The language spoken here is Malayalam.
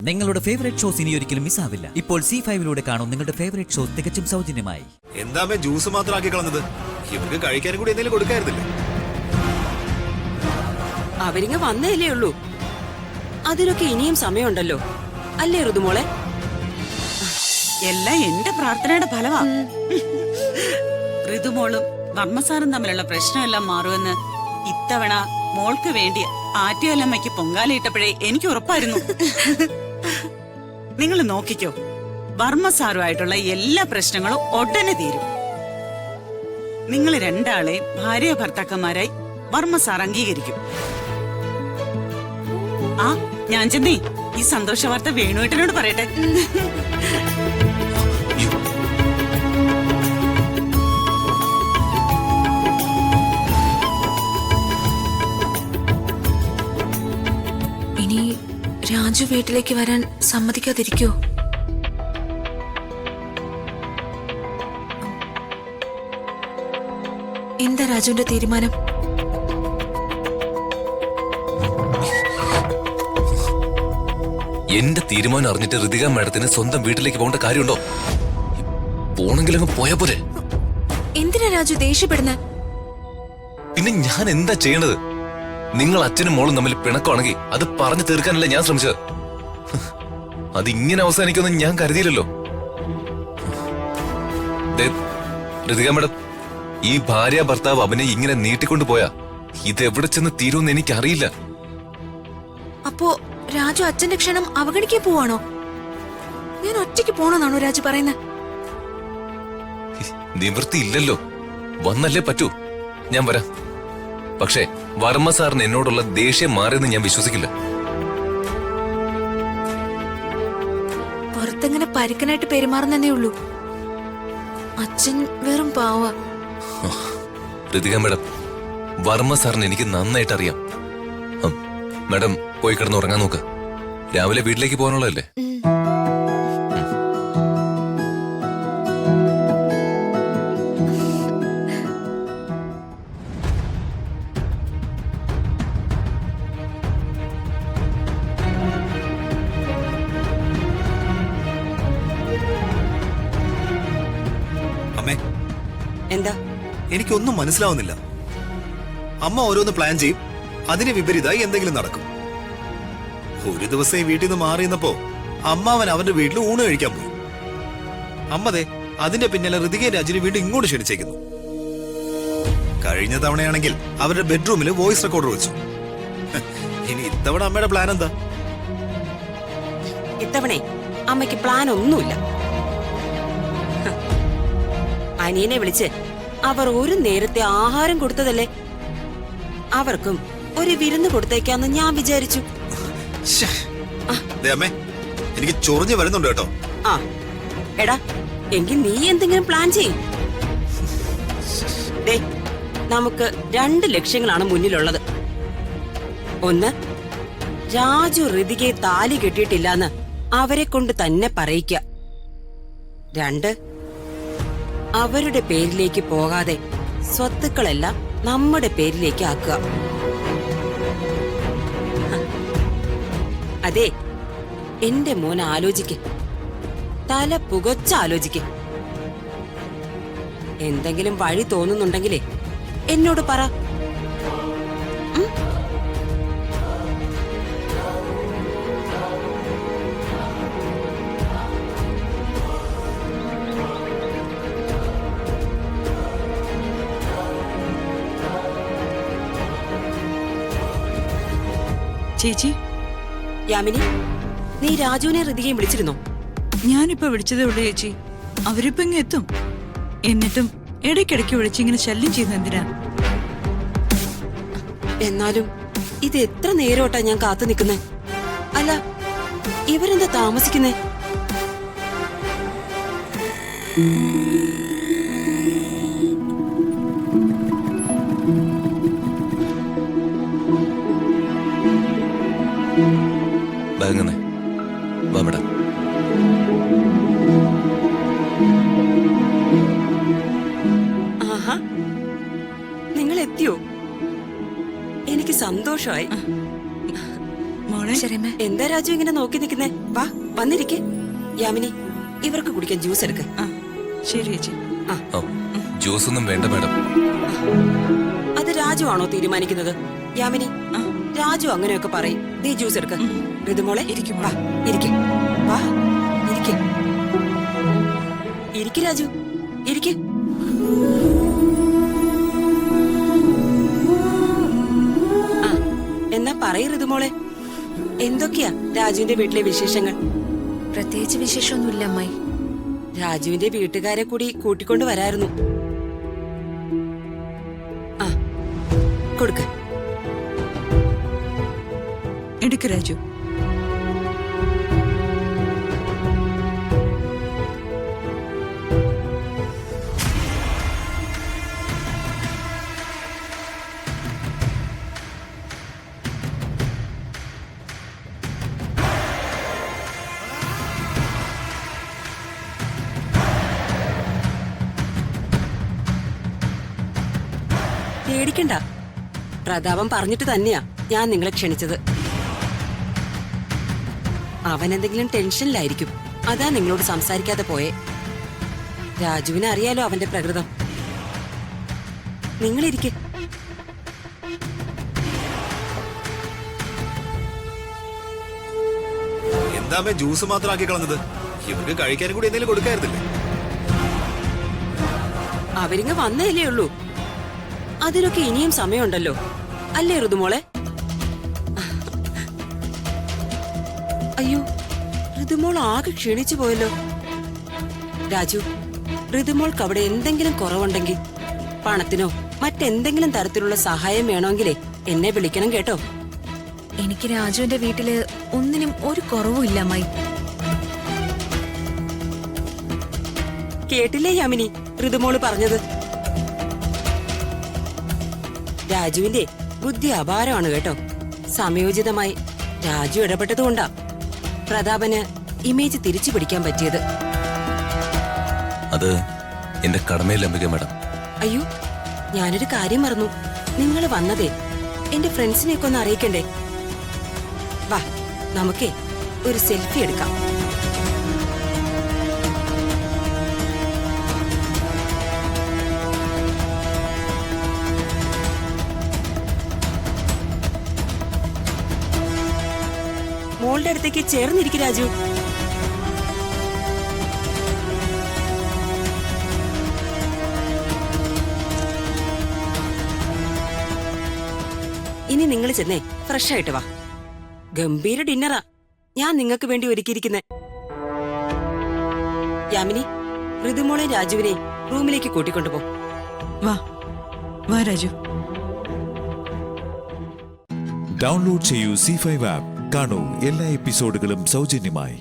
നിങ്ങളുടെ ഫേവറേറ്റ് ഷോസ് ഇനി ഒരിക്കലും മിസ്സാവില്ല. ഇപ്പോൾ C5 കാണും നിങ്ങളുടെ ഫേവറേറ്റ് ഷോസ് തികച്ചും സൗജന്യമായി. എന്താമേ ജ്യൂസ് മാത്രം ആക്കി കളഞ്ഞത്? ഇവർക്ക് കഴിക്കാനും കൂടി എന്തെങ്കിലും കൊടുക്കായിരുന്നില്ലേ? അവരിങ്ങ വന്നേലേ ഉള്ളൂ. അതിനൊക്കെ ഇനിയും സമയമുണ്ടല്ലോ, അല്ലേ ഋതുമോളെ? എല്ലാം എന്റെ പ്രാർത്ഥനയുടെ ഫലമാ. ഋതുമോളും വർമ്മസാറും തമ്മിലുള്ള പ്രശ്നമെല്ലാം മാറുമെന്ന് ഇത്തവണ മോൾക്ക് വേണ്ടി ആറ്റുകാലമ്മയ്ക്ക് പൊങ്കാലയിട്ടപ്പോഴേ എനിക്ക് ഉറപ്പായിരുന്നു. നിങ്ങൾ നോക്കിക്കോ, വർമ്മസാറുമായിട്ടുള്ള എല്ലാ പ്രശ്നങ്ങളും ഉടനെ തീരും. നിങ്ങൾ രണ്ടാളെ ഭാര്യ ഭർത്താക്കന്മാരായി വർമ്മസാർ അംഗീകരിക്കും. ആ ഞാൻ ചെന്നേ ഈ സന്തോഷ വാർത്ത വേണുവേട്ടനോട് പറയട്ടെ. ഇനി രാജു വീട്ടിലേക്ക് വരാൻ സമ്മതിക്കാതിരിക്കോ? എന്താ രാജുവിന്റെ തീരുമാനം? എന്റെ തീരുമാനം അറിഞ്ഞിട്ട് ഋതിക മാഡത്തിന് സ്വന്തം വീട്ടിലേക്ക് പോകേണ്ട കാര്യമുണ്ടോ? പോണെങ്കിലങ്ങ് പോയാ പോലെ. എന്തിനാ രാജു ദേഷ്യപ്പെടുന്നത്? പിന്നെ ഞാൻ എന്താ ചെയ്യേണ്ടത്? നിങ്ങൾ അച്ഛനും മോളും തമ്മിൽ പിണക്കമാണെങ്കിൽ അത് പറഞ്ഞു തീർക്കാനല്ല ഞാൻ ശ്രമിച്ചത്. അതിങ്ങനെ അവസാനിക്കുമെന്ന് ഞാൻ കരുതിയില്ലല്ലോ. ഋതിക മാഡം, ഈ ഭാര്യ ഭർത്താവ് അഭിനയം ഇങ്ങനെ നീട്ടിക്കൊണ്ടു പോയാ ഇതെവിടെ ചെന്ന് തീരുമെന്ന് എനിക്കറിയില്ല. അപ്പോ രാജു അച്ഛന്റെ ക്ഷണം അവഗണിക്കാൻ പോവാണോ? ഞാൻ ഒറ്റയ്ക്ക് പോണെന്നാണോ രാജു പറയുന്നത്? നിവൃത്തിയില്ലല്ലോ, വന്നല്ലേ പറ്റൂ. ഞാൻ വരാം. പക്ഷേ വർമ്മ സാറിന് എന്നോടുള്ള ദേഷ്യം മാറിയെന്ന് ഞാൻ വിശ്വസിക്കില്ല. പുറത്തെങ്ങനെ പരുക്കനായിട്ട് പെരുമാറുന്നേ ഉള്ളൂ. അച്ഛൻ വെറും പാവ. ഋതിക മാഡം, വർമ്മ സാറിന് എനിക്ക് നന്നായിട്ട് അറിയാം. മാഡം പോയി കിടന്ന് ഉറങ്ങാൻ നോക്ക്. രാവിലെ വീട്ടിലേക്ക് പോകാനുള്ളതല്ലേ? അമ്മേ, എന്താ? എനിക്കൊന്നും മനസ്സിലാവുന്നില്ല. അമ്മ ഓരോന്ന് പ്ലാൻ ചെയ്യും, അതിന് വിപരീതമായി എന്തെങ്കിലും നടക്കും. ഒരു ദിവസം ഈ വീട്ടിൽ നിന്ന് മാറിയെന്നപ്പോ അമ്മാവൻ അവന്റെ വീട്ടിൽ ഊണ് കഴിക്കാൻ പോയി. അമ്മതേ അതിന്റെ പിന്നാലെ ഋതികയും രാജിനെ വീണ്ടും ഇങ്ങോട്ട് ക്ഷണിച്ചേക്കുന്നു. കഴിഞ്ഞ തവണയാണെങ്കിൽ അവരുടെ ബെഡ്റൂമിൽ വോയിസ് റെക്കോർഡർ വെച്ചു. ഇനി ഇത്തവണ അമ്മയുടെ പ്ലാൻ എന്താ? ഇത്തവണേ അമ്മയ്ക്ക് പ്ലാൻ ഒന്നുമില്ല. അനിയനെ വിളിച്ച് അവർ ഒരു നേരത്തെ ആഹാരം കൊടുത്തതല്ലേ, അവർക്കും ഒരു വിരുന്ന് കൊടുത്തേക്കാന്ന് ഞാൻ വിചാരിച്ചു. അമ്മേ, എനിക്ക് ചൊറിഞ്ഞു വരുന്നുണ്ട് കേട്ടോ. ആ എടാ, എങ്കിൽ നീ എന്തെങ്കിലും പ്ലാൻ ചെയ്യും. നമുക്ക് 2 ലക്ഷ്യങ്ങളാണ് മുന്നിലുള്ളത്. ഒന്ന്, രാജു ഋതികയെ താലി കെട്ടിയിട്ടില്ലാന്ന് അവരെ കൊണ്ട് തന്നെ പറയിക്ക. 2, അവരുടെ പേരിലേക്ക് പോകാതെ സ്വത്തുക്കളെല്ലാം നമ്മുടെ പേരിലേക്ക് ആക്കുക. അതെ, എന്റെ മോൻ ആലോചിക്ക്, തല പുകച്ച ആലോചിക്ക്. എന്തെങ്കിലും വഴി തോന്നുന്നുണ്ടെങ്കിലേ എന്നോട് പറ. ചേച്ചി, യാമിനി, നീ രാജുവിനെ ഋതികയും വിളിച്ചിരുന്നോ? ഞാനിപ്പോ വിളിച്ചതേ ഉള്ളൂ ചേച്ചി. അവരിപ്പോ ഇങ്ങ് എത്തും. എന്നിട്ടും ഇടയ്ക്കിടയ്ക്ക് വിളിച്ചിങ്ങനെ ശല്യം ചെയ്യുന്ന എന്തിനാ? എന്നാലും ഇത് എത്ര നേരോട്ടാ ഞാൻ കാത്തു നിൽക്കുന്നേ. അല്ല, ഇവരെന്താ താമസിക്കുന്നേ? ബാങ്ങനെ വാ മേഡം. ആഹാ, നിങ്ങൾ എത്തിയോ? എനിക്ക് സന്തോഷമായി. മോളെ ശരിയമ്മേ. എന്താ രാജു ഇങ്ങനെ നോക്കി നിൽക്കുന്നേ? വാ വന്നിരിക്കെ. യാമിനി, ഇവർക്ക് കുടിക്കാൻ ജ്യൂസ് എടുക്ക. ആ ശരി ചേച്ചി. ജ്യൂസ് ഒന്നും വേണ്ട മാഡം. അത് രാജു ആണോ തീരുമാനിക്കുന്നത്? യാമിനി, രാജു അങ്ങനെയൊക്കെ പറയും. നീ ജ്യൂസ് എടുക്ക. ഋതുമോളെ ഇരിക്കും. വാ ഇരിക്കെ. വാ ഇരിക്കെ. ഇരിക്ക് രാജു, ഇരിക്കെ. ആ എന്നാ പറയ് ഋതുമോളെ, എന്തൊക്കെയാ രാജുവിന്റെ വീട്ടിലെ വിശേഷങ്ങൾ? പ്രത്യേകിച്ച് വിശേഷമൊന്നുമില്ല അമ്മായി. രാജുവിന്റെ വീട്ടുകാരെ കൂടി കൂട്ടിക്കൊണ്ട് വരായിരുന്നു. ആ കൊടുക്ക. എടുക്ക് രാജു. പേടിക്കണ്ട. പ്രതാപം പറഞ്ഞിട്ട് തന്നെയാ ഞാൻ നിങ്ങളെ ക്ഷണിച്ചത്. അവൻ എന്തെങ്കിലും ടെൻഷനിലായിരിക്കും. അതാ നിങ്ങളോട് സംസാരിക്കാതെ പോയെ. രാജുവിനെ അറിയാലോ അവന്റെ പ്രകൃതം. നിങ്ങളിരിക്കെ. എന്താ ജ്യൂസ് മാത്രം ആക്കി കളഞ്ഞത്? ഇവർക്ക് കഴിക്കാനും കൂടി എന്തെങ്കിലും കൊടുക്കായിരുന്നില്ലേ? അവരിങ്ങ് വന്നേലേ ഉള്ളൂ. അതിനൊക്കെ ഇനിയും സമയമുണ്ടല്ലോ, അല്ലേ ഋതുമോളെ? അയ്യോ, ഋതുമോൾ ആകെ ക്ഷീണിച്ചു പോയല്ലോ. രാജു, ഋതുമോൾക്ക് അവിടെ എന്തെങ്കിലും കുറവുണ്ടെങ്കിൽ, പണത്തിനോ മറ്റെന്തെങ്കിലും തരത്തിലുള്ള സഹായം വേണമെങ്കിലേ എന്നെ വിളിക്കണം കേട്ടോ. എനിക്ക് രാജുവിന്റെ വീട്ടില് ഒന്നിനും ഒരു കുറവും ഇല്ല അമ്മായി. കേട്ടില്ലേ യാമിനി ഋതുമോള് പറഞ്ഞത്? രാജുവിന്റെ ബുദ്ധി അപാരമാണ് കേട്ടോ. സമയോചിതമായി രാജു ഇടപെട്ടതുകൊണ്ടാ പ്രതാപന് ഇമേജ് തിരിച്ചു പിടിക്കാൻ പറ്റിയത്. അത് എന്റെ കടമയിൽ അംബിക മാഡം. അയ്യോ, ഞാനൊരു കാര്യം മറന്നു. നിങ്ങൾ വന്നതേ എന്റെ ഫ്രണ്ട്സിനെയൊക്കെ ഒന്ന് അറിയിക്കണ്ടേ? വാ, നമുക്കേ ഒരു സെൽഫി എടുക്കാം. മോളുടെ അടുത്തേക്ക് ചേർന്നിരിക്കും രാജു. ഇനി നിങ്ങൾ ചെന്നേ ഫ്രഷ് ആയിട്ട് വാ. ഗംഭീര ഡിന്നറാ ഞാൻ നിങ്ങൾക്ക് വേണ്ടി ഒരുക്കിയിരിക്കുന്നെ. യാമിനി, ഋതുമോളെ രാജുവിനെ റൂമിലേക്ക് കൂട്ടിക്കൊണ്ടുപോ. വാ വാ രാജു. ഡൗൺലോഡ് ചെയ്യൂ C5 ആപ്പ്. കാണൂ എല്ലാ എപ്പിസോഡുകളും സൗജന്യമായി.